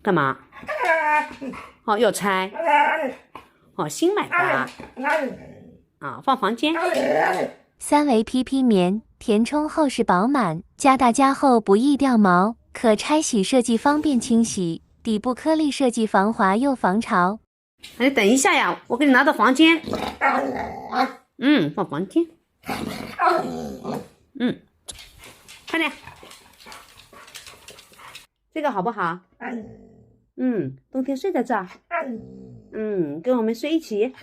干嘛？哦，要拆。哦，新买的啊。啊，放房间。三维 PP 棉，填充厚实饱满，加大加厚不易掉毛，可拆洗设计方便清洗，底部颗粒设计防滑又防潮。你等一下呀，我给你拿到房间。放房间。快点。这个好不好？冬天睡在这儿。跟我们睡一起。